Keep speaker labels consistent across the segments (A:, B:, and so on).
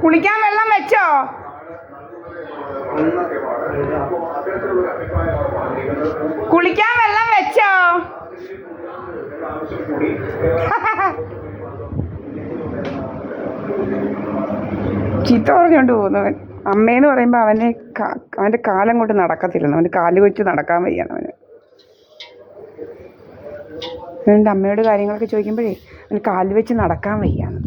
A: കുളിക്കാൻ വെള്ളം വെച്ചോ? കുളിക്കാൻ വെള്ളം വെച്ചോ? ചീത്ത പറഞ്ഞുകൊണ്ട് പോകുന്നവൻ. അമ്മയെന്ന് പറയുമ്പോൾ അവൻ്റെ കാലം കൊണ്ട് നടക്കത്തില്ലെന്ന്, അവൻ്റെ കാല് വെച്ച് നടക്കാൻ വയ്യാണ് അവന്. അതുകൊണ്ട് അമ്മയോട് കാര്യങ്ങളൊക്കെ ചോദിക്കുമ്പോഴേ അവന് കാല് വെച്ച് നടക്കാൻ വയ്യാന്ന്.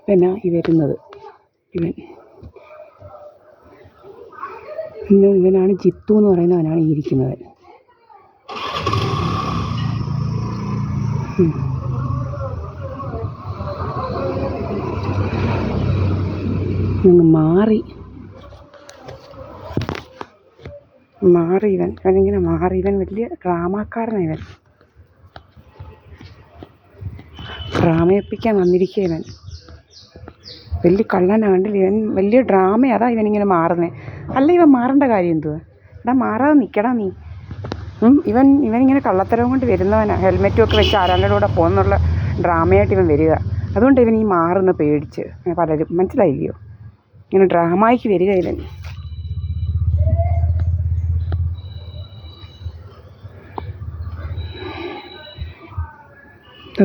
A: പിന്നെ ഈ വരുന്നത് ഇവനാണ് ജിത്തു എന്ന് പറയുന്നവനാണ് ഈ ഇരിക്കുന്നത്. മാറി ഇവനിങ്ങനെ മാറി. ഇവൻ വലിയ ഡ്രാമാക്കാരനാണ്. ഇവൻ ഡ്രാമയൊപ്പിക്കാൻ വന്നിരിക്കുക. ഇവൻ വലിയ കള്ളനാണ്. കണ്ടില്ല, ഇവൻ വലിയ ഡ്രാമ. അതാ ഇവനിങ്ങനെ മാറുന്നത്. അല്ല, ഇവൻ മാറേണ്ട കാര്യം എന്തുവാ? എടാ മാറാതെ നിൽക്കടാ നീ. ഇവനിങ്ങനെ കള്ളത്തരം കൊണ്ട് വരുന്നവനാണ്. ഹെൽമെറ്റും ഒക്കെ വെച്ച് ആരാളുടെ കൂടെ പോകുന്നുള്ള ഡ്രാമയായിട്ട് ഇവൻ വരിക. അതുകൊണ്ട് ഇവൻ ഈ മാറുന്ന പേടിച്ച് പലരും, മനസ്സിലായില്ലയോ? ഇങ്ങനെ ഡ്രാമയ്ക്ക് വരിക ഇവൻ.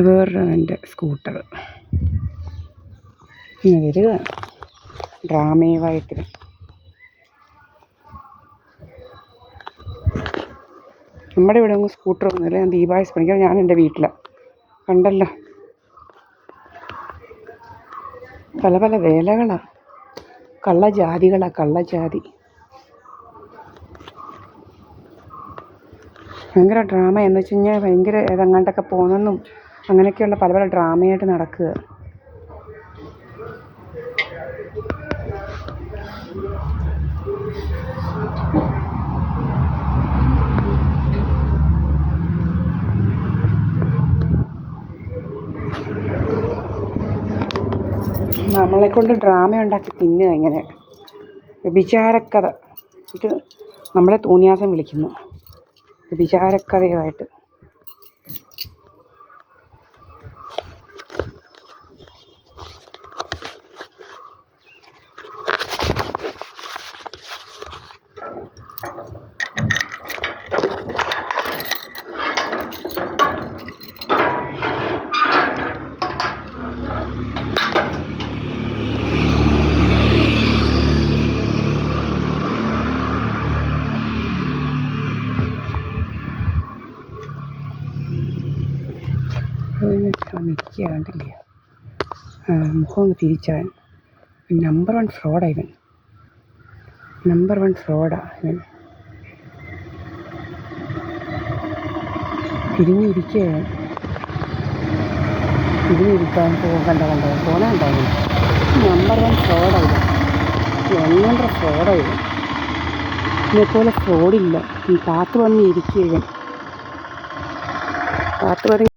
A: വേറൊരു സ്കൂട്ടർ ഇങ്ങനെ വരിക ഡ്രാമയുമായിട്ട്. നമ്മുടെ ഇവിടെ ഒന്നും സ്കൂട്ടറൊന്നുമില്ല. ഞാൻ ദീപാവലി പഠിക്കാൻ ഞാൻ എൻ്റെ വീട്ടിലാണ്. കണ്ടല്ലോ, പല പല വേലകളാണ്. കള്ളജാതി. ഭയങ്കര ഡ്രാമ എന്ന് വെച്ച് കഴിഞ്ഞാൽ ഭയങ്കര ഏതെങ്ങാണ്ടൊക്കെ പോകുന്നെന്നും അങ്ങനെയൊക്കെയുള്ള പല പല ഡ്രാമയായിട്ട് നടക്കുക. നമ്മളെക്കൊണ്ട് ഡ്രാമ ഉണ്ടാക്കി തിന്നുക. ഇങ്ങനെ വ്യഭിചാരക്കഥ ഇത് നമ്മളെ തോന്നിയാസം വിളിക്കുന്നു. വ്യഭിചാരക്കഥയുമായിട്ട് നിൽക്കുക. കണ്ടില്ല, മുഖം ഒന്ന് തിരിച്ചവൻ. നമ്പർ 1 ഫ്രോഡാണ് ഇവൻ. നമ്പർ 1 ഫ്രോഡാണ് ഇവൻ. തിരിഞ്ഞിരിക്കുകയാണ്. തിരിഞ്ഞിരിക്കാൻ കണ്ടോ പോണുണ്ടാവും. നമ്പർ 1 ഫ്രോഡാണ് ഇവൻ. 100 ഫ്രോഡാണ് ഇവൻ. ഇതിനെപ്പോലെ ഫ്രോഡില്ല. കാത്തു വന്ന് ഇരിക്കുക ഇവൻ. കാത്തു